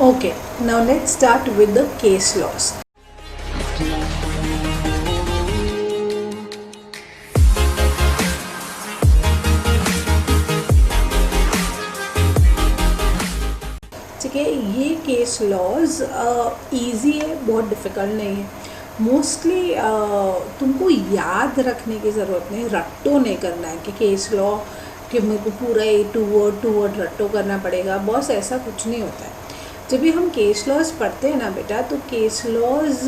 Okay, now let's start with the case laws. ठीक है, ये केस लॉज ईजी है, बहुत डिफ़िकल्ट नहीं है। मोस्टली तुमको याद रखने की ज़रूरत नहीं, रट्टो नहीं करना है कि केस लॉ कि मेरे को पूरा टू वर्ड रट्टो करना पड़ेगा। बॉस ऐसा कुछ नहीं होता है। जब भी हम केस लॉज पढ़ते हैं ना बेटा, तो केस लॉज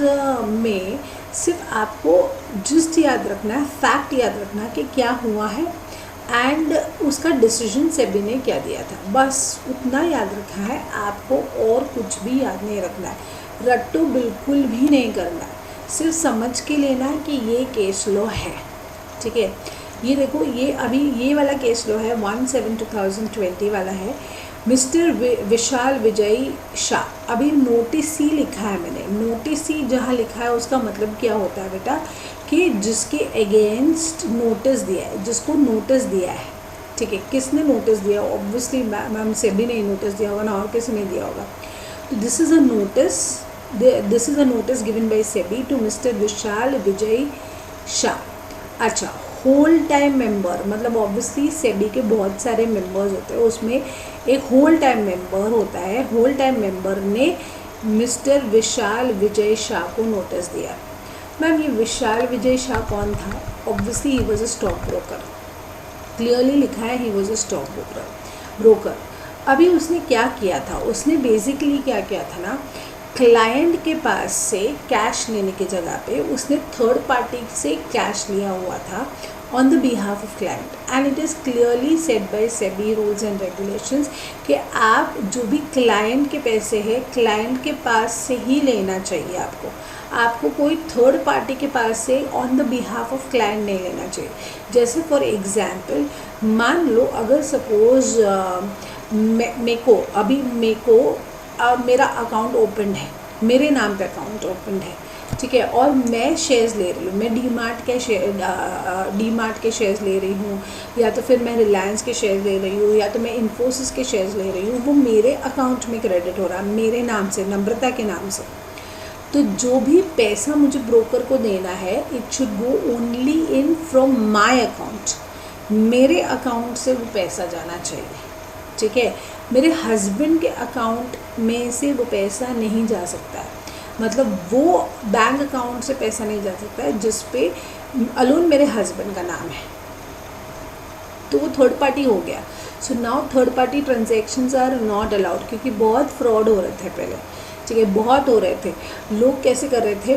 में सिर्फ आपको जिस्ट याद रखना है, फैक्ट याद रखना है कि क्या हुआ है एंड उसका डिसीजन सेबी ने क्या दिया था, बस उतना याद रखा है आपको, और कुछ भी याद नहीं रखना है। रट्टो बिल्कुल भी नहीं करना है, सिर्फ समझ के लेना है कि ये केस लॉ है। ठीक है, ये देखो, ये अभी ये वाला केस लॉ है 17/2020 वाला है, मिस्टर विशाल विजय शाह। अभी नोटिस सी लिखा है मैंने, नोटिस सी जहाँ लिखा है उसका मतलब क्या होता है बेटा, कि जिसके अगेंस्ट नोटिस दिया है, जिसको नोटिस दिया है। ठीक है, किसने नोटिस दिया? ऑब्वियसली मैम सेबी ने नोटिस दिया होगा ना, और किसी ने दिया होगा। तो this is a notice given by SEBI to mister Vishal Vijay Shah. अच्छा, होल टाइम मेंबर, मतलब ऑब्वियसली सेबी के बहुत सारे मेंबर्स होते हैं, उसमें एक होल टाइम मेंबर होता है। होल टाइम मेंबर ने मिस्टर विशाल विजय शाह को नोटिस दिया। मैम ये विशाल विजय शाह कौन था? Obviously he was a stock broker, clearly लिखा है ही वॉज अ स्टॉक ब्रोकर। अभी उसने क्या किया था, उसने बेसिकली क्या किया था ना, क्लाइंट के पास से कैश लेने की जगह पे उसने थर्ड पार्टी से कैश लिया हुआ था on the behalf of client, and it is clearly set by SEBI rules and regulations कि आप जो भी क्लाइंट के पैसे हैं क्लाइंट के पास से ही लेना चाहिए। आपको कोई थर्ड पार्टी के पास से on the behalf of client नहीं लेना चाहिए। जैसे फॉर एग्जांपल, मान लो अगर सपोज मेरा अकाउंट ओपन है, मेरे नाम पे अकाउंट ओपन है, ठीक है, और मैं शेयर्स ले रही हूँ, मैं डी मार्ट के शेयर्स ले रही हूँ, या तो फिर मैं रिलायंस के शेयर्स ले रही हूँ, या तो मैं इन्फोसिस के शेयर्स ले रही हूँ, वो मेरे अकाउंट में क्रेडिट हो रहा है मेरे नाम से, नम्रता के नाम से। तो जो भी पैसा मुझे ब्रोकर को देना है, it should go only in from my account, मेरे अकाउंट से वो पैसा जाना चाहिए। ठीक है, मेरे हस्बैंड के अकाउंट में से वो पैसा नहीं जा सकता है, मतलब वो बैंक अकाउंट से पैसा नहीं जा सकता है जिस पे अलोन मेरे हस्बैंड का नाम है, तो वो थर्ड पार्टी हो गया। So now third party transactions are not allowed, क्योंकि बहुत फ्रॉड हो रहे थे पहले। ठीक है, बहुत हो रहे थे। लोग कैसे कर रहे थे,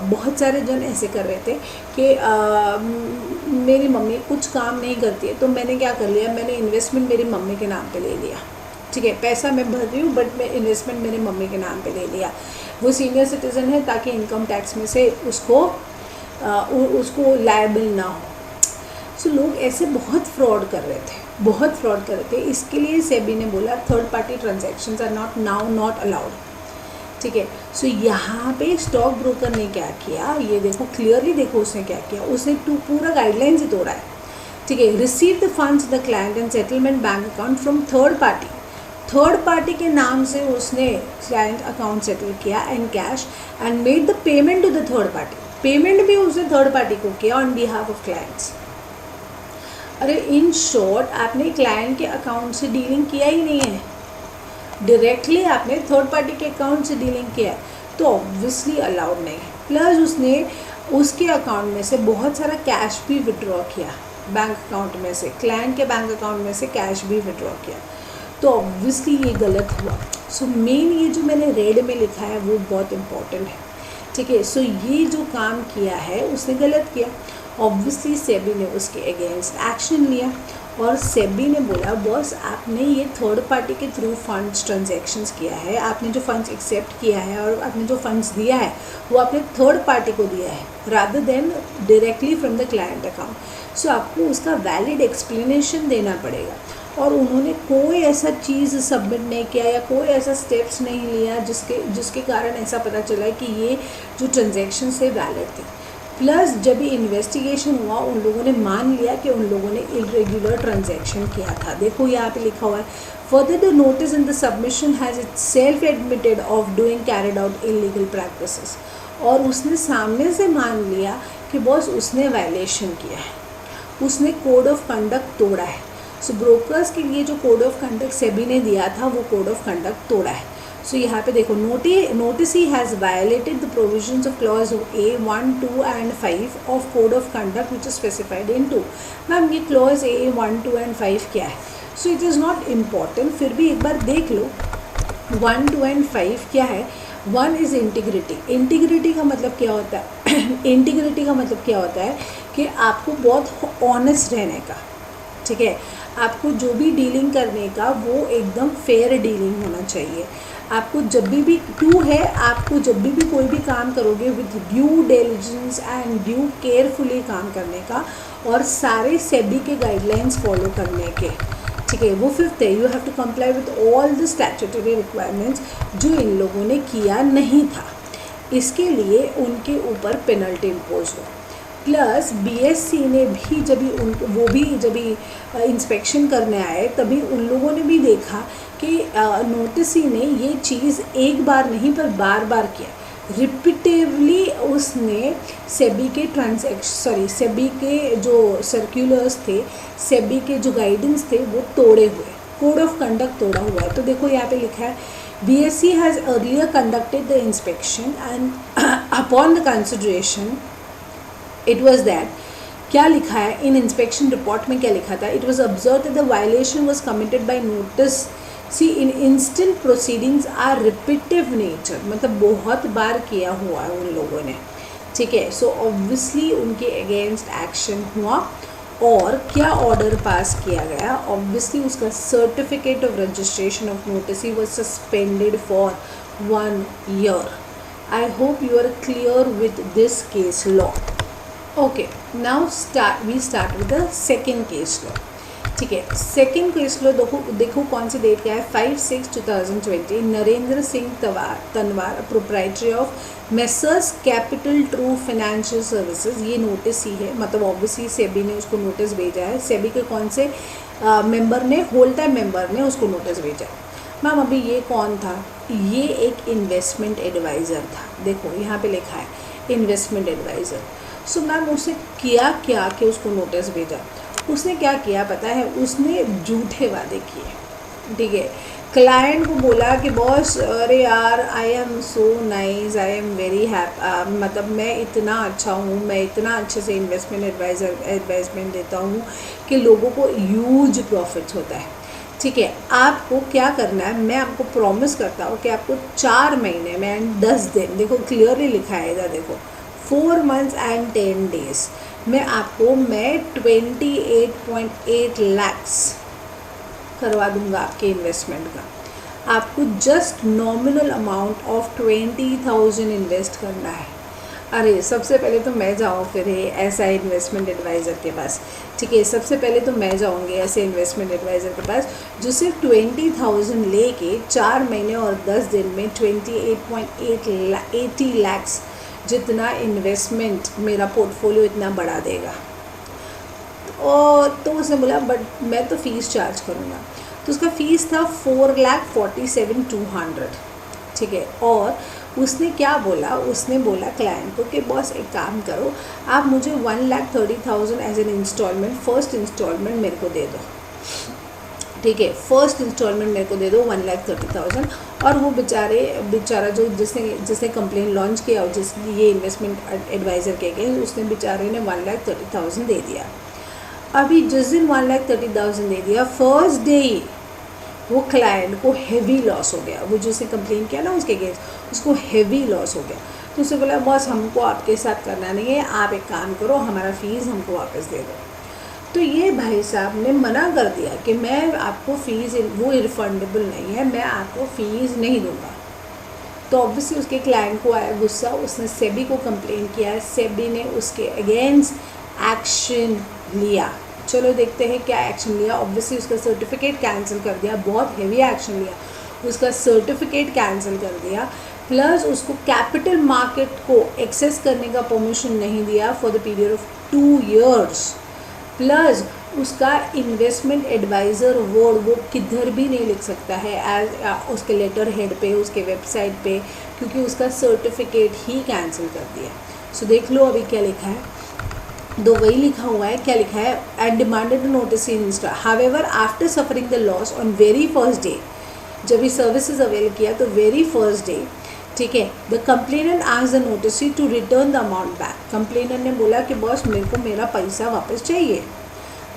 बहुत सारे जन ऐसे कर रहे थे कि मेरी मम्मी कुछ काम नहीं करती है, तो मैंने क्या कर लिया, मैंने इन्वेस्टमेंट मेरी मम्मी के नाम पे ले लिया। ठीक है, पैसा मैं भर रही हूँ बट मैं इन्वेस्टमेंट मेरी मम्मी के नाम पे ले लिया। वो सीनियर सिटीज़न है ताकि इनकम टैक्स में से उसको लायबल ना हो। सो लोग ऐसे बहुत फ्रॉड कर रहे थे, इसके लिए सेबी ने बोला third party transactions are not allowed. ठीक है, सो यहाँ पे स्टॉक ब्रोकर ने क्या किया, ये देखो क्लियरली, देखो उसने क्या किया, उसने पूरा गाइडलाइंस ही तोड़ा है। ठीक है, receive the funds the client and settlement bank account from third party के नाम से उसने क्लाइंट अकाउंट सेटल किया and cash, and made the payment to the third party, payment भी उसने थर्ड पार्टी को किया ऑन बिहाफ ऑफ क्लाइंट्स। अरे इन शॉर्ट, आपने क्लाइंट के अकाउंट से डीलिंग किया ही नहीं है, डायरेक्टली आपने थर्ड पार्टी के अकाउंट से डीलिंग किया है, तो ऑब्वियसली अलाउड नहीं है। प्लस उसने उसके अकाउंट में से बहुत सारा कैश भी विड्रॉ किया, बैंक अकाउंट में से, क्लाइंट के बैंक अकाउंट में से कैश भी विड्रॉ किया, तो ऑब्वियसली ये गलत हुआ। सो मेन ये जो मैंने रेड में लिखा है वो बहुत इम्पॉर्टेंट है। ठीक है, सो ये जो काम किया है उसने गलत किया। ऑब्वियसली सेबी ने उसके अगेंस्ट एक्शन लिया, और सेबी ने बोला बॉस आपने ये थर्ड पार्टी के थ्रू फंड्स ट्रांजैक्शंस किया है, आपने जो फंड्स एक्सेप्ट किया है और आपने जो फंड्स दिया है वो आपने थर्ड पार्टी को दिया है rather than directly from the client account. So आपको उसका वैलिड एक्सप्लेनेशन देना पड़ेगा, और उन्होंने कोई ऐसा चीज़ सबमिट नहीं किया या कोई ऐसा स्टेप्स नहीं लिया जिसके कारण ऐसा पता चला कि ये जो ट्रांजैक्शन थे वैलिड थे। प्लस जब ये इन्वेस्टिगेशन हुआ उन लोगों ने मान लिया कि उन लोगों ने इरेगुलर ट्रांजैक्शन किया था। देखो यहाँ पे लिखा हुआ है, further the notice in the submission has it self admitted of doing carried out illegal practices. और उसने सामने से मान लिया कि बॉस उसने वायलेशन किया है, उसने कोड ऑफ कंडक्ट तोड़ा है। सो ब्रोकर्स के लिए जो कोड ऑफ कंडक्ट सेबी ने दिया था वो कोड ऑफ कंडक्ट तोड़ा है। सो यहाँ पे देखो, notice he has violated the provisions of clause A 1, 2 and 5 of code of conduct which is specified in 2। Ma'am ये क्लॉज A 1, 2 and 5 क्या है? So it is not important, फिर भी एक बार देख लो 1, 2 and 5 क्या है। 1 इज़ इंटीग्रिटी। इंटीग्रिटी का मतलब क्या होता है? इंटीग्रिटी का मतलब क्या होता है कि आपको बहुत ऑनेस्ट रहने का, ठीक है, आपको जो भी डीलिंग करने का वो एकदम फेयर डीलिंग होना चाहिए। आपको जब भी 2 है, आपको जब भी कोई भी काम करोगे with due diligence and due carefully काम करने का और सारे सेबी के गाइडलाइंस फॉलो करने के, ठीक है। वो 5th है, you have to comply with all the statutory requirements जो इन लोगों ने किया नहीं था। इसके लिए उनके ऊपर पेनल्टी इम्पोज हो। प्लस BSC ने भी जब इंस्पेक्शन करने आए तभी उन लोगों ने भी देखा कि नोटिस ने ये चीज़ एक बार नहीं पर बार बार किया, रिपीटिवली उसने सेबी के जो सर्कुलर्स थे, सेबी के जो गाइडेंस थे वो तोड़े हुए, कोड ऑफ कंडक्ट तोड़ा हुआ है। तो देखो यहाँ पे लिखा है, BSC has earlier conducted the inspection and upon the consideration it was that, क्या लिखा है इन इंस्पेक्शन रिपोर्ट में, क्या लिखा था, it was observe that the violation was committed by noticee in instant proceedings are repetitive nature, मतलब बहुत बार किया हुआ है उन लोगों ने, ठीक है। सो ऑब्वियसली उनके अगेंस्ट एक्शन हुआ और क्या ऑर्डर पास किया गया, ऑब्वियसली उसका certificate of registration of noticee was suspended for 1 year। I hope you are clear with this case law. Okay, now we start with the second case law, ठीक है। Second case law देखो कौन सी date का है, 5/6/2020। Narendra Singh Tanwar proprietary of messrs capital true financial services, ये notice ही है, मतलब obviously SEBI ने उसको नोटिस भेजा है। सेबी के कौन से मेंबर ने, होल टाइम मेंबर ने उसको नोटिस भेजा है। मैम अभी ये कौन था? ये एक इन्वेस्टमेंट एडवाइज़र था। देखो यहाँ पे लिखा है इन्वेस्टमेंट एडवाइज़र। सो मैम उसने किया क्या कि उसको नोटिस भेजा? उसने क्या किया पता है? उसने झूठे वादे किए, ठीक है। क्लाइंट को बोला कि बॉस अरे यार I am so nice, I am very happy, मतलब मैं इतना अच्छा हूँ, मैं इतना अच्छे से इन्वेस्टमेंट एडवाइजमेंट देता हूँ कि लोगों को ह्यूज प्रॉफिट्स होता है, ठीक है। आपको क्या करना है, मैं आपको प्रॉमिस करता हूँ कि आपको 4 महीने में एंड 10 दिन, देखो क्लियरली लिखा है इधर, देखो 4 months and 10 days मैं 28.8 lakhs करवा दूंगा आपके इन्वेस्टमेंट का। आपको just nominal amount of 20,000 invest करना है। अरे सबसे पहले तो मैं जाऊँ फिर ऐसा इन्वेस्टमेंट एडवाइज़र के पास, ठीक है। सबसे पहले तो मैं जाऊँगी ऐसे इन्वेस्टमेंट एडवाइज़र के पास जो सिर्फ 20,000 लेके 4 महीने और 10 दिन में 28.80 lakhs जितना इन्वेस्टमेंट मेरा पोर्टफोलियो इतना बढ़ा देगा। और तो उसने बोला बट मैं तो फ़ीस चार्ज करूँगा, तो उसका फ़ीस था 4,47,200, ठीक है। और उसने क्या बोला, उसने बोला क्लाइंट को कि बॉस एक काम करो, आप मुझे 1,30,000 as an instalment, first instalment मेरे को दे दो, ठीक है। फर्स्ट इंस्टॉलमेंट मेरे को दे दो 1,30,000। और वो बेचारा जो जिसने कंप्लेन लॉन्च किया और जिसने ये इन्वेस्टमेंट एडवाइज़र के गए, उसने बेचारे ने 1,30,000 दे दिया। अभी जिस दिन 1,30,000 दे दिया, फर्स्ट डे वो क्लाइंट को हेवी लॉस हो गया। वो जिसने कंप्लेन किया ना उसके केस, उसको हेवी लॉस हो गया। तो उसने बोला बॉस हमको आपके साथ करना नहीं है, आप एक काम करो, हमारा फ़ीस हमको वापस दे दो। तो ये भाई साहब ने मना कर दिया कि मैं आपको फ़ीस, वो रिफंडेबल नहीं है, मैं आपको फ़ीस नहीं दूंगा। तो ऑब्वियसली उसके क्लाइंट को आया गुस्सा, उसने सेबी को कंप्लेन किया, सेबी ने उसके अगेंस्ट एक्शन लिया। चलो देखते हैं क्या एक्शन लिया। ऑब्वियसली उसका सर्टिफिकेट कैंसिल कर दिया, बहुत हेवी एक्शन लिया, उसका सर्टिफिकेट कैंसिल कर दिया। प्लस उसको कैपिटल मार्केट को एक्सेस करने का परमिशन नहीं दिया for the period of 2 years, plus उसका इन्वेस्टमेंट एडवाइज़र वर्ड वो किधर भी नहीं लिख सकता है एज उसके लेटर हेड पे, उसके वेबसाइट पे, क्योंकि उसका सर्टिफिकेट ही कैंसिल कर दिया। सो देख लो अभी क्या लिखा है, दो वही लिखा हुआ है, क्या लिखा है, and demanded notice in Insta, however after suffering the loss on very first day, जब ये सर्विसेज अवेल किया तो वेरी फर्स्ट डे, ठीक है, the complainant asked the noticee to return the amount back, complainant ने बोला कि बॉस मेरे को मेरा पैसा वापस चाहिए,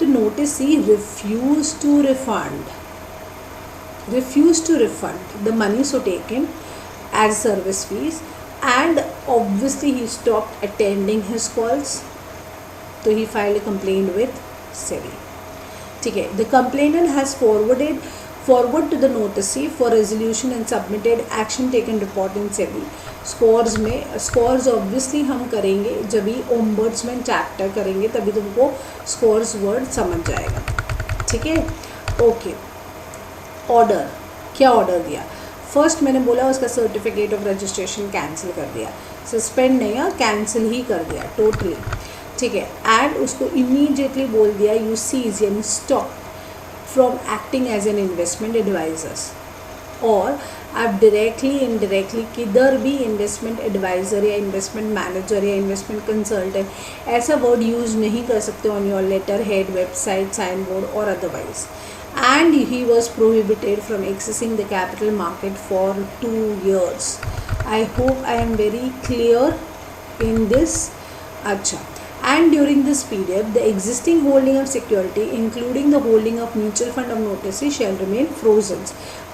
तो noticee refuse to refund the money so taken as service fees, and obviously he stopped attending his calls, तो he filed a complaint with SEBI, ठीक है। The complainant has forward to the notice for resolution and submitted action taken report in SEBI। Scores obviously हम करेंगे जब भी ombudsman chapter करेंगे, तभी तुमको स्कोर्स वर्ड समझ जाएगा, ठीक है। ओके, ऑर्डर, क्या ऑर्डर दिया, फर्स्ट मैंने बोला उसका सर्टिफिकेट ऑफ रजिस्ट्रेशन कैंसिल कर दिया, सस्पेंड नहीं, कैंसिल ही कर दिया टोटली, ठीक है। एंड उसको इमीडिएटली बोल दिया यू सीज यानी stop from acting as an investment advisers, और आप डायरेक्टली इनडायरेक्टली किधर भी इन्वेस्टमेंट एडवाइज़र या इन्वेस्टमेंट मैनेजर या इन्वेस्टमेंट कंसल्टेंट ऐसा वर्ड यूज़ नहीं कर सकते on your letterhead, website, signboard और otherwise. And he was prohibited from accessing the capital market for 2 years। I hope I am very clear in this. अच्छा, and during this period the existing holding of security including the holding of mutual fund of notice shall remain frozen।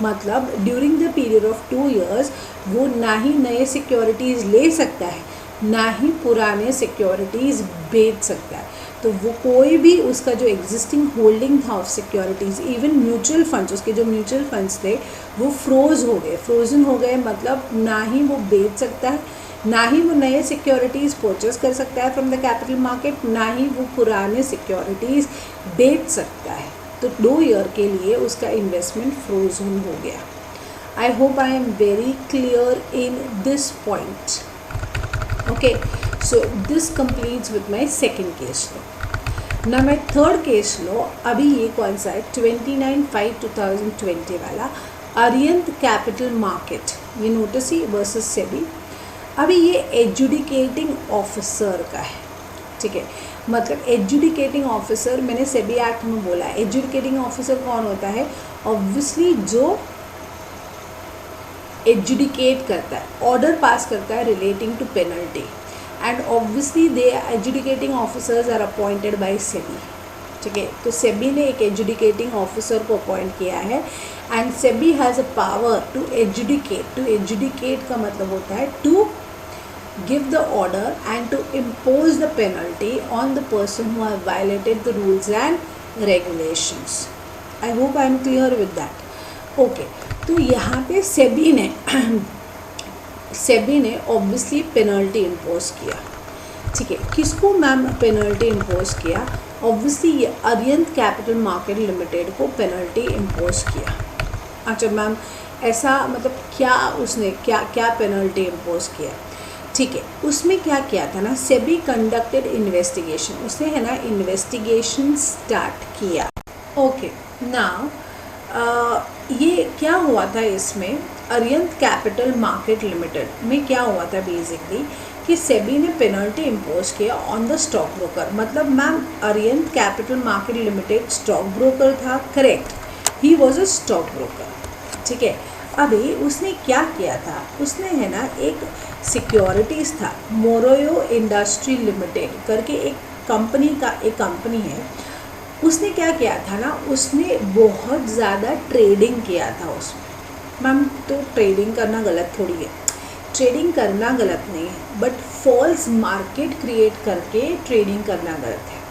मतलब during the period of 2 years वो ना ही नए securities ले सकता है ना ही पुराने सिक्योरिटीज़ बेच सकता है, तो वो कोई भी उसका जो एग्जिस्टिंग होल्डिंग था of securities, even mutual funds, उसके जो म्यूचुअल फंड्स थे वो फ्रोज़न हो गए, मतलब ना ही वो बेच सकता है, ना ही वो नए सिक्योरिटीज़ परचेज कर सकता है फ्रॉम द कैपिटल मार्केट, ना ही वो पुराने सिक्योरिटीज़ बेच सकता है, तो 2 year के लिए उसका इन्वेस्टमेंट फ्रोजन हो गया। आई hope I am very clear in this point. Okay, so this completes with my second case law. ना माई थर्ड केस लॉ, अभी ये कौन सा है, 29/5/2020 वाला अरियंत कैपिटल मार्केट, ये नोटिस ही वर्सेस सेबी। अभी ये एजुडिकेटिंग ऑफिसर का है, ठीक है, मतलब एजुडिकेटिंग ऑफिसर, मैंने सेबी एक्ट में बोला है एजुडिकेटिंग ऑफिसर कौन होता है, ऑब्वियसली जो एजुडिकेट करता है, ऑर्डर पास करता है relating to penalty, and obviously they adjudicating officers are appointed by SEBI, ठीक है। तो सेबी ने एक एजुडिकेटिंग ऑफिसर को अपॉइंट किया है, and SEBI has a power to adjudicate का मतलब होता है to give the order and to impose the penalty on the person who have violated the rules and regulations। I hope I am clear with that। Okay, तो यहाँ पे सेबी ने obviously penalty impose किया, ठीक है। किसको मैम पेनल्टी इम्पोज किया, obviously ये अरियंत कैपिटल मार्केट लिमिटेड को पेनल्टी इम्पोज किया। अच्छा मैम, ऐसा मतलब क्या उसने क्या पेनल्टी इम्पोज किया, ठीक है। उसमें क्या किया था ना, सेबी कंडक्टेड इन्वेस्टिगेशन, उसने है ना इन्वेस्टिगेशन स्टार्ट किया। ओके, नाउ ये क्या हुआ था, इसमें अरियंत कैपिटल मार्केट लिमिटेड में क्या हुआ था बेसिकली कि सेबी ने पेनल्टी इम्पोज किया ऑन द स्टॉक ब्रोकर। मतलब ma'am Arihant capital market limited stock broker था, correct, he was a stock broker, ठीक है। अभी उसने क्या किया था, उसने है ना एक सिक्योरिटीज़ था, मोरोयो इंडस्ट्री लिमिटेड करके एक कंपनी है, उसने क्या किया था ना, उसने बहुत ज़्यादा ट्रेडिंग किया था उसमें। मैम तो ट्रेडिंग करना गलत थोड़ी है, ट्रेडिंग करना गलत नहीं है, बट फॉल्स मार्केट क्रिएट करके ट्रेडिंग करना गलत है।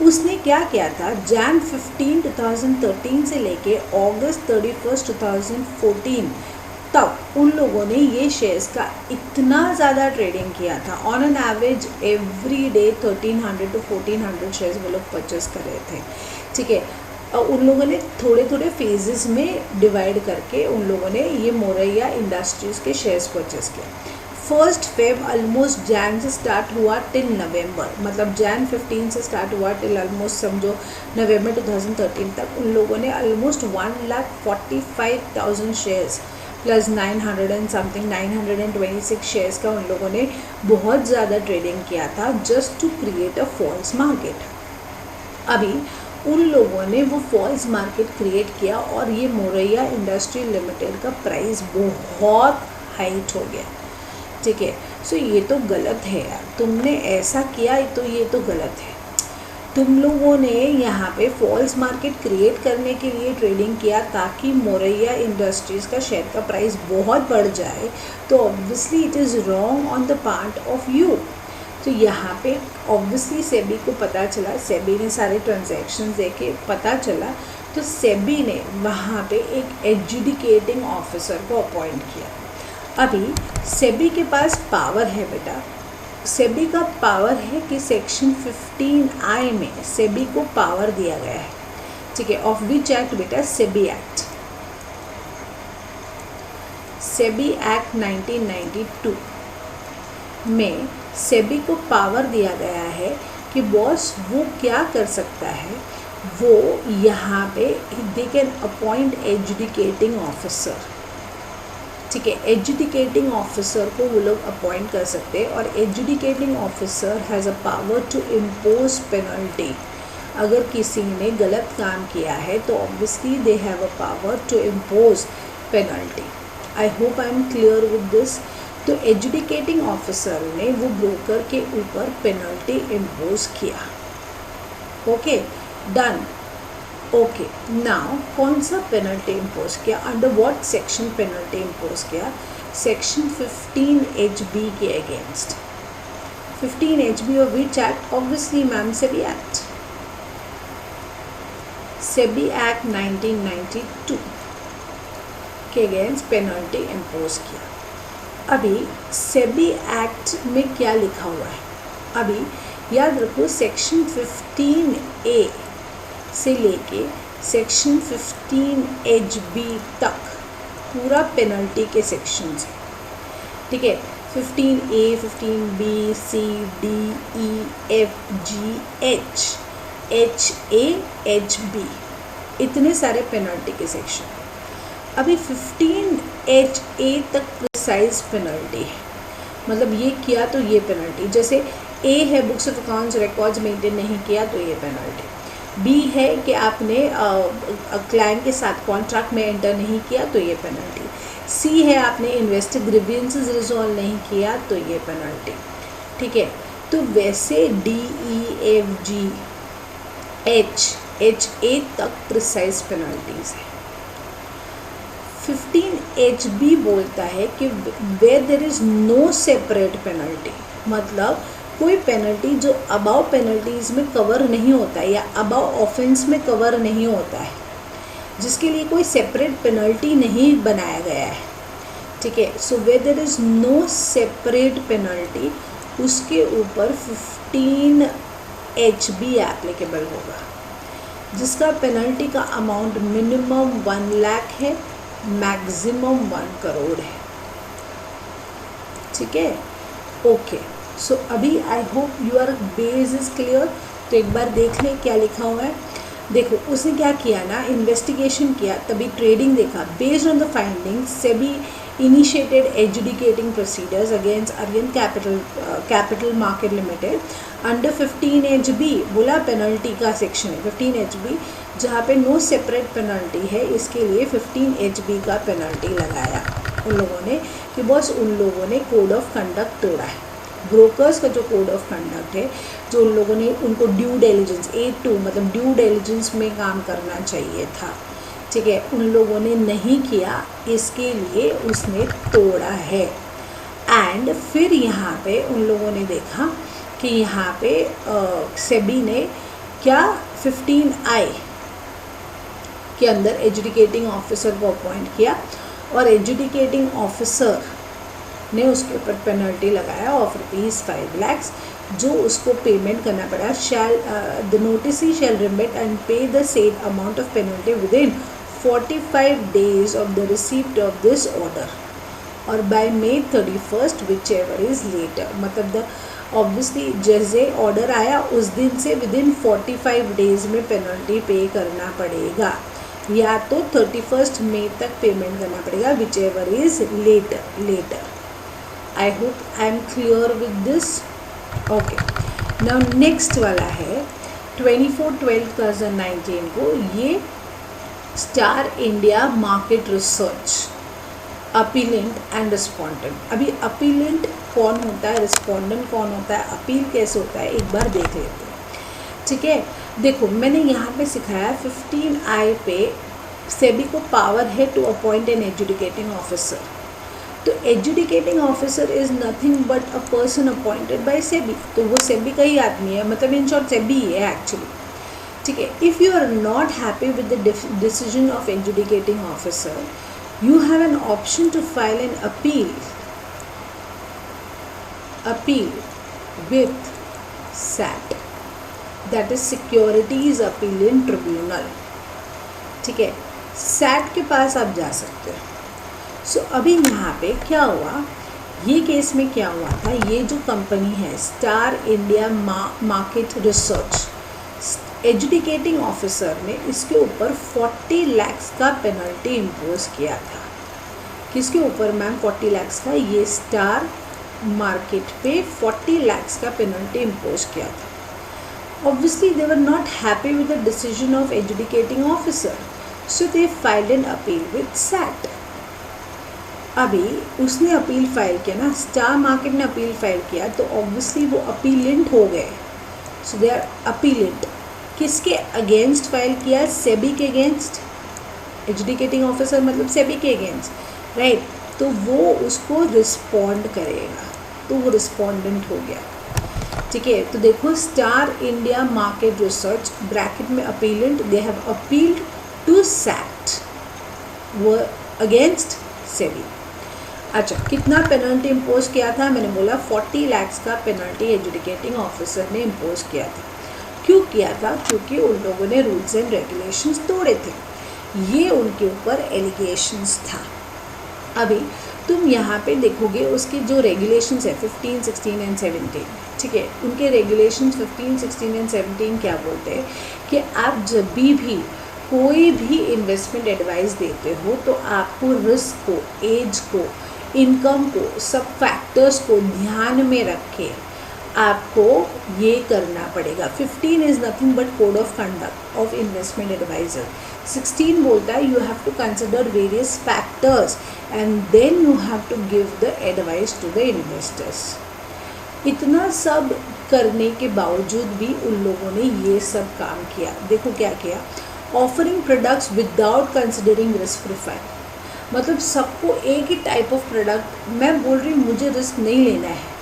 उसने क्या किया था, Jan 15, 2013 से लेके August 31, 2014 तक उन लोगों ने ये शेयर्स का इतना ज़्यादा ट्रेडिंग किया था, on an average every day 1300 to 1400 shares वो लोग परचेस कर रहे थे, ठीक है। उन लोगों ने थोड़े थोड़े फेजेस में डिवाइड करके उन लोगों ने ये मोरैया इंडस्ट्रीज़ के शेयर्स परचेस किया। 1 फेब ऑलमोस्ट जैन से स्टार्ट हुआ टिल नवंबर, मतलब जैन 15 से स्टार्ट हुआ टिल ऑलमोस्ट समझो नवंबर 2013 तक उन लोगों ने almost 1,45,000 shares plus 900 and something 926 shares का उन लोगों ने बहुत ज़्यादा ट्रेडिंग किया था just to create a false market. अभी उन लोगों ने वो फॉल्स मार्केट क्रिएट किया और ये मोरैया इंडस्ट्री लिमिटेड का प्राइस बहुत हाइट हो गया। ठीक है, सो ये तो गलत है यार, तुमने ऐसा किया तो ये तो गलत है। तुम लोगों ने यहाँ पे फॉल्स मार्केट क्रिएट करने के लिए ट्रेडिंग किया ताकि मोरैया इंडस्ट्रीज़ का शेयर का प्राइस बहुत बढ़ जाए, तो obviously it is wrong on the part of you. तो यहाँ पे ऑब्वियसली सेबी को पता चला, सेबी ने सारे ट्रांजैक्शंस देखे, पता चला, तो सेबी ने वहाँ पे एक एडजुडिकेटिंग ऑफिसर को अपॉइंट किया। अभी सेबी के पास पावर है बेटा, सेबी का पावर है कि सेक्शन 15I में सेबी को पावर दिया गया है। ठीक है, ऑफ विच एक्ट बेटा? सेबी एक्ट, सेबी एक्ट 1992 में सेबी को पावर दिया गया है कि बॉस वो क्या कर सकता है, वो यहाँ पे they can appoint adjudicating officer. ठीक है, एडजुडिकेटिंग ऑफिसर को वो लोग अपॉइंट कर सकते हैं और adjudicating officer has a power to impose penalty. अगर किसी ने गलत काम किया है तो obviously they have a power to impose penalty. I hope I am clear with this. तो एडजुडिकेटिंग ऑफिसर ने वो ब्रोकर के ऊपर पेनल्टी इम्पोज किया। Okay, done. ओके, नाउ कौन सा पेनल्टी इम्पोज किया, under what section penalty impose किया? सेक्शन 15HB के against. 15HB of which act? Obviously ma'am SEBI act, SEBI act 1992 के अगेंस्ट पेनल्टी इम्पोज किया। अभी सेबी एक्ट में क्या लिखा हुआ है? अभी याद रखो, सेक्शन 15A से लेके सेक्शन 15HB तक पूरा पेनल्टी के सेक्शंस हैं। ठीक है, 15A, 15B, C, D, E, F, G, H, HA, HB, इतने सारे पेनल्टी के सेक्शन। अभी 15HA तक प्रिसाइज पेनल्टी है, मतलब ये किया तो ये पेनल्टी। जैसे A है books of accounts records maintain नहीं किया तो ये पेनल्टी। B है कि आपने क्लाइंट के साथ कॉन्ट्रैक्ट में एंटर नहीं किया तो ये पेनल्टी। C है आपने इन्वेस्टर ग्रीवियंसेस रिजॉल्व नहीं किया तो ये पेनल्टी। ठीक है, तो वैसे D, E, F, G, H, HA तक प्रिसाइज पेनल्टीज है। 15HB बोलता है कि where there is no separate penalty, मतलब कोई पेनल्टी जो अबाव पेनल्टीज़ में कवर नहीं होता है या अबाव ऑफेंस में कवर नहीं होता है, जिसके लिए कोई सेपरेट पेनल्टी नहीं बनाया गया है। ठीक है, so where there is no separate penalty, उसके ऊपर 15HB एप्लीकेबल होगा, जिसका पेनल्टी का अमाउंट मिनिमम 1 लाख है, मैक्सिमम 1 करोड़ है। ठीक है, ओके। सो अभी I hope your base is clear. तो एक बार देख लें क्या लिखा हुआ है। देखो उसने क्या किया ना, इन्वेस्टिगेशन किया, तभी ट्रेडिंग देखा। Based on the findings SEBI initiated adjudicating proceedings against Aryan Capital market Limited under 15HB। बोला पेनल्टी का सेक्शन है 15HB, जहाँ पे नो सेपरेट पेनल्टी है, इसके लिए 15HB का पेनल्टी लगाया उन लोगों ने कि बस उन लोगों ने कोड ऑफ कंडक्ट तोड़ा है। ब्रोकर्स का जो कोड ऑफ कंडक्ट है, जो उन लोगों ने उनको ड्यू डिलिजेंस A2 मतलब ड्यू डिलिजेंस में काम करना चाहिए था, ठीक है, उन लोगों ने नहीं किया, इसके लिए उसने तोड़ा है। एंड फिर यहाँ पे उन लोगों ने देखा कि यहाँ पे सेबी ने क्या 15I के अंदर एजुडिकेटिंग ऑफिसर को अपॉइंट किया और एजुडिकेटिंग ऑफिसर ने उसके ऊपर पेनल्टी लगाया ऑफ ₹5 लाख जो उसको पेमेंट करना पड़ा, the noticee shall remit and pay the same amount of penalty within 45 days of the receipt of this order और by May 31st whichever is later. मतलब द ऑब्वियसली जैसे order आया उस दिन से within 45 days में penalty pay करना पड़ेगा, या तो 31 मई तक पेमेंट करना पड़ेगा, whichever is later. I hope I am clear with this. Okay, now next वाला है 24/12/2019 को, ये Star India market Research appellant and respondent. अभी अपीलेंट कौन होता है, रिस्पोंडेंट कौन होता है, अपील कैसे होता है, एक बार देख लेते हैं। ठीक है, देखो मैंने यहाँ पे सिखाया 15I पे सेबी को पावर है to appoint an educating officer. तो educating officer is nothing but a person appointed by SEBI, तो वो सेबी का ही आदमी है, मतलब इन शॉर्ट सेबी ही है एक्चुअली। ठीक है, if you are not happy with the decision of educating officer, you have an option to file an appeal with SAT, that is Securities Appellate Tribunal। ठीक है, SAT के पास आप जा सकते हो। सो अभी यहाँ पे क्या हुआ, ये केस में क्या हुआ था, ये जो कंपनी है star India market research, educating officer ने इसके ऊपर 40 लाख का पेनल्टी इम्पोज किया था। किसके ऊपर मैम? 40 लाख का, ये स्टार मार्केट पे 40 लाख का पेनल्टी इम्पोज किया था। Obviously they were not happy with the decision of educating officer, so they filed an appeal with SAT. अभी उसने अपील फाइल किया ना, स्टार मार्केट ने अपील फाइल किया, तो ऑब्वियसली वो अपीलेंट हो गए। So they are appellant. किसके अगेंस्ट फाइल किया? सेबी के अगेंस्ट। एजुकेटिंग ऑफिसर मतलब सेबी के अगेंस्ट, राइट। तो वो उसको रिस्पॉन्ड करेगा, तो वो रिस्पॉन्डेंट हो गया। ठीक है, तो देखो star India market research bracket में appellant, they have appealed to SAT, वो अगेंस्ट सेबी। अच्छा, कितना पेनल्टी इम्पोज किया था? मैंने बोला 40 लाख का पेनल्टी एजुकेटिंग ऑफिसर ने इम्पोज किया था। क्यों किया था? क्योंकि उन लोगों ने रूल्स एंड रेगुलेशंस तोड़े थे, ये उनके ऊपर एलिगेशंस था। अभी तुम यहाँ पे देखोगे उसके जो रेगुलेशंस है 15, 16 एंड 17, ठीक है, उनके रेगुलेशंस 15, 16 एंड 17 क्या बोलते हैं कि आप जब भी कोई भी इन्वेस्टमेंट एडवाइस देते हो तो आपको रिस्क को, एज को, इनकम को, सब फैक्टर्स को ध्यान में रख के आपको ये करना पड़ेगा। 15 is nothing but code of conduct of investment adviser. 16 बोलता है you have to consider various factors and then you have to give the advice to the investors. इतना सब करने के बावजूद भी उन लोगों ने ये सब काम किया। देखो क्या किया, offering products without considering risk profile. मतलब सबको एक ही टाइप ऑफ प्रोडक्ट, मैं बोल रही हूँ मुझे रिस्क नहीं लेना है,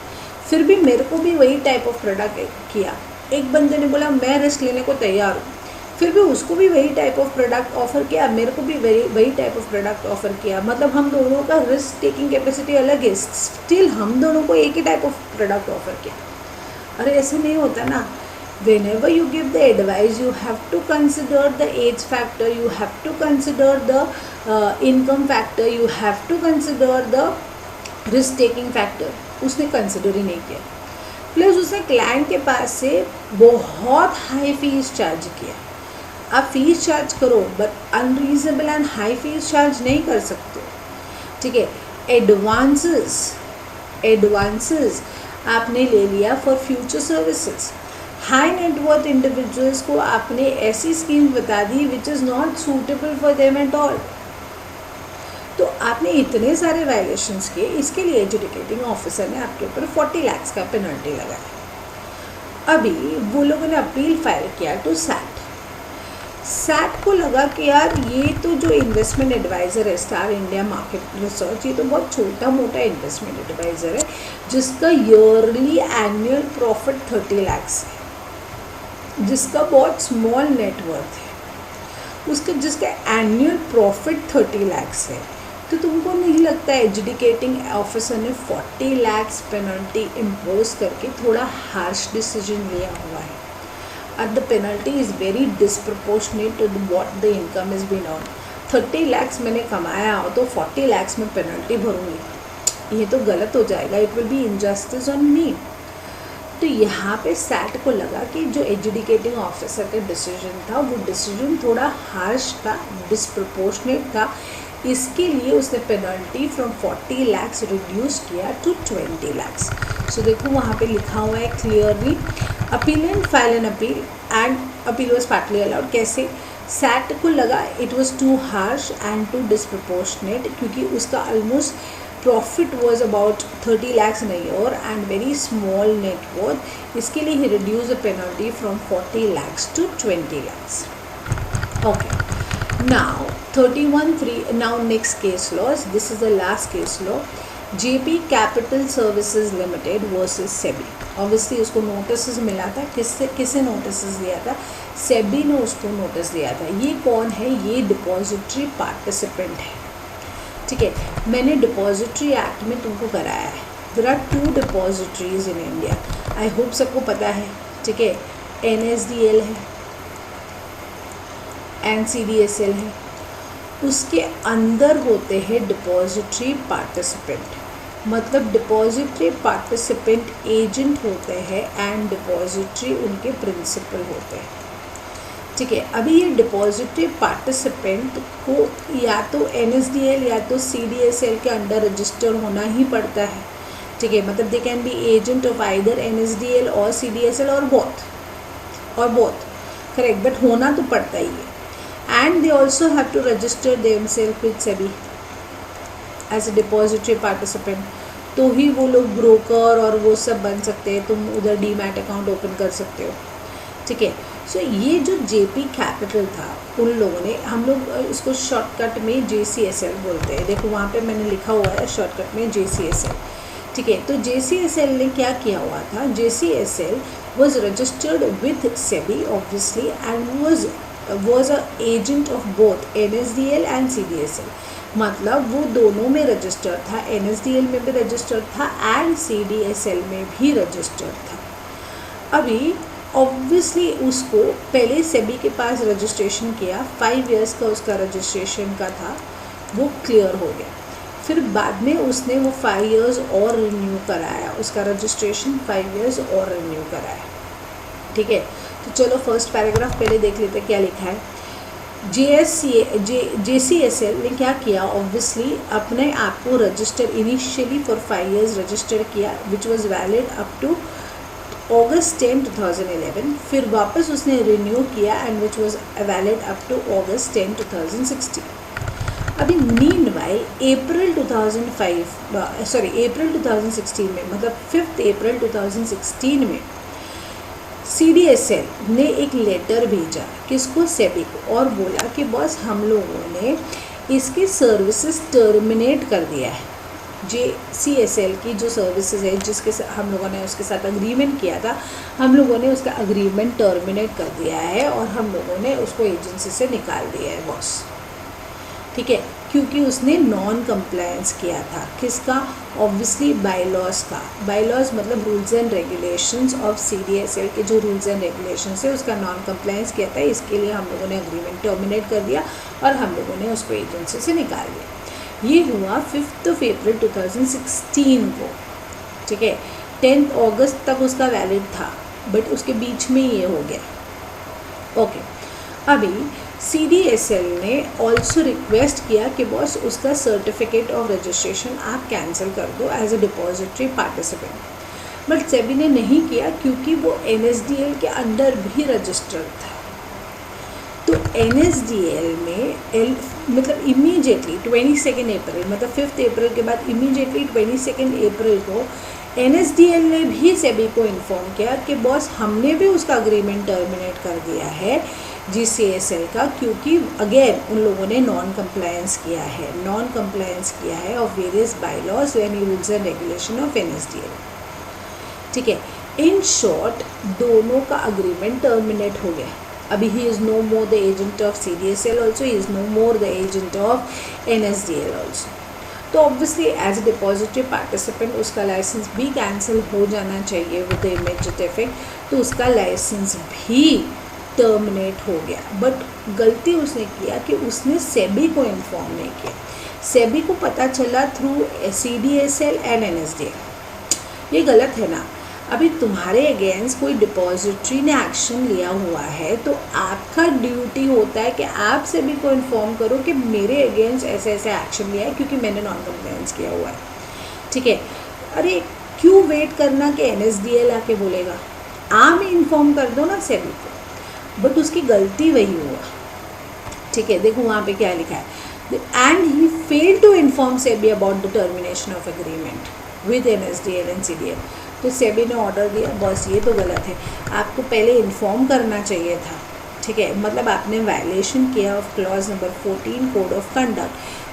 फिर भी मेरे को भी वही टाइप ऑफ प्रोडक्ट किया। एक बंदे ने बोला मैं रिस्क लेने को तैयार हूँ, फिर भी उसको भी वही टाइप ऑफ प्रोडक्ट ऑफर किया, मेरे को भी वही टाइप ऑफ प्रोडक्ट ऑफर किया। मतलब हम दोनों का रिस्क टेकिंग कैपेसिटी अलग है, स्टिल हम दोनों को एक ही टाइप ऑफ प्रोडक्ट ऑफर किया। अरे ऐसे नहीं होता ना। Whenever you give the advice, you have to consider the age factor, you have to consider the income factor, you have to consider the risk taking factor। उसने consider ही नहीं किया, plus उसने क्लाइंट के पास से बहुत हाई फीस चार्ज किया। आप fees charge करो but unreasonable and high fees charge नहीं कर सकते। ठीक है, एडवांसेस आपने ले लिया for future services. High net worth individuals को आपने ऐसी स्कीम बता दी which is not suitable for them at all. तो आपने इतने सारे वायलेशंस किए, इसके लिए एजुकेटिंग ऑफिसर ने आपके ऊपर 40 लाख का पेनल्टी लगाया। अभी वो लोगों ने अपील फाइल किया टू सैट। सैट को लगा कि यार ये तो जो इन्वेस्टमेंट एडवाइज़र है स्टार इंडिया मार्केट रिसर्च, ये तो बहुत छोटा मोटा इन्वेस्टमेंट एडवाइज़र है जिसका ईयरली एनुअल प्रॉफिट 30 लाख है, जिसका बहुत स्मॉल नेटवर्थ है, उसका जिसका एनुअल प्रॉफिट 30 लाख है, तो तुमको नहीं लगता एजुकेटिंग ऑफिसर ने 40 lakhs पेनल्टी इम्पोज करके थोड़ा हार्श डिसीजन लिया हुआ है? And the penalty is very disproportionate to what the income has been earned. 30 lakhs मैंने कमाया हो तो 40 lakhs में पेनल्टी भरूंगी, ये तो गलत हो जाएगा. It will be injustice on me. तो यहाँ पे सैट को लगा कि जो एजुकेटिंग ऑफिसर का डिसीजन था वो डिसीजन थोड़ा हार्श था, डिसप्रपोर्शनेट था. इसके लिए उसने पेनल्टी फ्रॉम 40 lakhs रिड्यूस किया टू 20 lakhs. सो देखो वहाँ पे लिखा हुआ है clearly, appellant file an appeal and appeal was partly allowed. कैसे? सैट को लगा it was too harsh and too disproportionate, क्योंकि उसका almost profit was about 30 lakhs in a year and very small net worth. इसके लिए he reduce the penalty from 40 lakhs to 20 lakhs. Okay, now 31(3). now next case laws, this is the last case law. JP Capital Services Limited versus SEBI. Obviously उसको notice मिला था. किससे notice दिया था? सेबी ने उसको नोटिस दिया था. ये कौन है? ये डिपॉजिटरी पार्टिसिपेंट है. ठीक है, मैंने डिपॉजिटरी एक्ट में तुमको कराया है. There are 2 depositories in India. I hope सबको पता है. ठीक है, NSDL है, NCDSL है. उसके अंदर होते हैं डिपॉजिटरी पार्टिसिपेंट. मतलब डिपॉजिटरी पार्टिसिपेंट एजेंट होते हैं एंड डिपॉजिटरी उनके प्रिंसिपल होते हैं. ठीक है, अभी ये डिपॉजिटरी पार्टिसिपेंट को या तो NSDL या तो CDSL के अंडर रजिस्टर होना ही पड़ता है. ठीक है, मतलब they can be agent of either NSDL और CDSL और बोथ करेक्ट, बट होना तो पड़ता ही है. And they also have to register themselves with SEBI as a depository participant. तो ही वो लोग ब्रोकर और वो सब बन सकते हैं. तुम उधर डीमैट अकाउंट ओपन कर सकते हो. ठीक है, सो ये जो JP कैपिटल था, उन लोगों ने, हम लोग इसको शॉर्टकट में JCSL बोलते हैं. देखो वहाँ पे मैंने लिखा हुआ है शॉर्टकट में JCSL. ठीक है, तो JCSL ने क्या किया हुआ था? JCSL was registered with SEBI obviously and was a agent of both NSDL and CDSL. मतलब वो दोनों में रजिस्टर्ड था. NSDL में भी रजिस्टर्ड था एंड CDSL में भी रजिस्टर्ड था. अभी ऑब्वियसली उसको पहले सेबी के पास रजिस्ट्रेशन किया. 5 years का उसका रजिस्ट्रेशन का था, वो क्लियर हो गया. फिर बाद में उसने वो 5 years और रिन्यू कराया. उसका रजिस्ट्रेशन 5 years और रिन्यू कराया. ठीक है, तो चलो फर्स्ट पैराग्राफ पहले देख लेते हैं क्या लिखा है. JCSL ने क्या किया? ऑब्वियसली अपने आप को register initially for 5 years register किया, which was valid up to August 10, 2011. फिर वापस उसने रिन्यू किया and which was valid up to August 10, 2016. अभी मीनवाइल अप्रैल 2016 में, मतलब 5 April 2016 में CDSL ने एक लेटर भेजा. किसको? सेबी को. और बोला कि बॉस हम लोगों ने इसकी सर्विसेज टर्मिनेट कर दिया है. JCSL की जो सर्विसेज है जिसके हम लोगों ने उसके साथ अग्रीमेंट किया था, हम लोगों ने उसका अग्रीमेंट टर्मिनेट कर दिया है और हम लोगों ने उसको एजेंसी से निकाल दिया है बॉस. ठीक है, क्योंकि उसने नॉन कंप्लायंस किया था. किसका? ऑब्वियसली बायलॉज का. बायलॉज मतलब rules and regulations of CDSL के जो रूल्स एंड रेगुलेशंस है उसका नॉन कंप्लायंस किया था. इसके लिए हम लोगों ने अग्रीमेंट टर्मिनेट कर दिया और हम लोगों ने उसको एजेंसी से निकाल दिया. ये हुआ 5 April 2016 को. ठीक है, 10 August तक उसका वैलिड था, बट उसके बीच में ये हो गया. ओके, अभी CDSL ने ऑल्सो रिक्वेस्ट किया कि बॉस उसका सर्टिफिकेट ऑफ रजिस्ट्रेशन आप कैंसिल कर दो as a depository participant. But SEBI ने नहीं किया क्योंकि वो NSDL के अंडर भी रजिस्टर्ड था. तो NSDL में मतलब इमीडिएटली 22 April, मतलब 5 April के बाद इमीडिएटली 22 April को NSDL ने भी सेबी को इन्फॉर्म किया कि बॉस हमने भी उसका अग्रीमेंट टर्मिनेट कर दिया है JCSL का, क्योंकि अगेन उन लोगों ने नॉन कंप्लायंस किया है of various bylaws and rules and regulation of NSDL. ठीक है, इन शॉर्ट दोनों का अग्रीमेंट टर्मिनेट हो गया. अभी he is no more the agent of CDSL also, he is no more the agent of NSDL also. तो obviously as a depository participant उसका licence भी कैंसिल हो जाना चाहिए विद इमीडिएट इफेक्ट, तो उसका लाइसेंस भी टर्मिनेट हो गया। बट गलती उसने किया कि उसने सेबी को इन्फॉर्म नहीं किया। सेबी को पता चला थ्रू CDSL एंड NSDL। ये गलत है ना। अभी तुम्हारे अगेंस्ट कोई डिपॉजिटरी ने एक्शन लिया हुआ है तो आपका ड्यूटी होता है कि आप सेबी को इन्फॉर्म करो कि मेरे अगेंस्ट ऐसे ऐसे एक्शन लिया है क्योंकि मैंने नॉन कंप्लायंस किया हुआ है, ठीक है। अरे क्यों वेट करना कि NSDL आके बोलेगा, आप ही इन्फॉर्म कर दो ना सेबी को। बट उसकी गलती वही हुआ, ठीक है। देखो वहाँ पे क्या लिखा है, and he fail to inform SEBI about the termination of agreement with NSDL and CDL। तो सेबी ने ऑर्डर दिया, बस ये तो गलत है, आपको पहले इन्फॉर्म करना चाहिए था, ठीक है। मतलब आपने वायलेशन किया of clause number 14 code of conduct,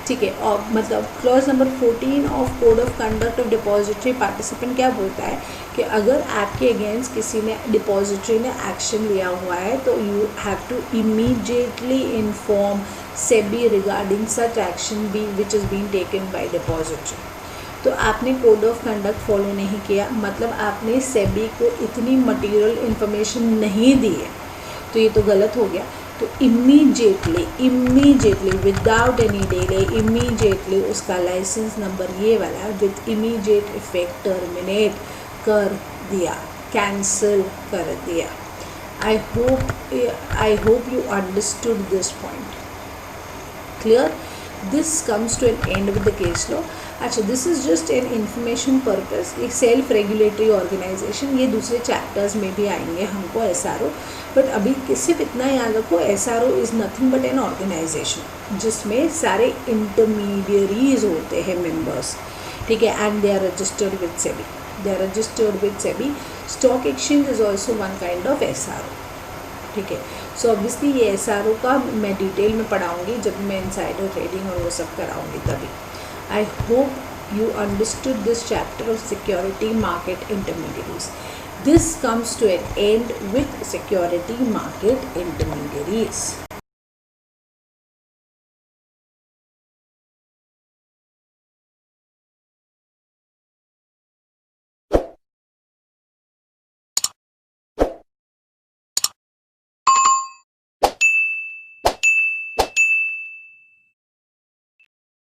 ठीक है। और मतलब clause number 14 of code of conduct of depository participant क्या बोलता है कि अगर आपके अगेंस्ट किसी ने डिपॉजिटरी ने एक्शन लिया हुआ है तो you have to immediately inform SEBI regarding such action be which is being taken by depository. तो आपने कोड ऑफ कंडक्ट फॉलो नहीं किया, मतलब आपने सेबी को इतनी मटेरियल इन्फॉर्मेशन नहीं दी है, तो ये तो गलत हो गया। तो immediately without any delay immediately उसका लाइसेंस नंबर ये वाला विद इमीडिएट इफेक्ट टर्मिनेट कर दिया, कैंसिल कर दिया। I hope you understood this point. Clear? This comes to an end with the case law. अच्छा, this is just an information purpose. एक self regulatory organisation, ये दूसरे चैप्टर्स में भी आएंगे हमको SRO, बट अभी सिर्फ इतना याद रखो, SRO is nothing but an organization जिसमें सारे इंटरमीडियरीज होते हैं मेंबर्स, ठीक है। And they are registered with SEBI. Stock exchange is also one kind of SRO, ठीक है। सो ऑब्वियसली ये SRO का मैं डिटेल में पढ़ाऊँगी जब मैं इनसाइडर ट्रेडिंग और वो सब कराऊँगी तभी। I hope you understood this chapter of security market intermediaries. This comes to an end with security market intermediaries.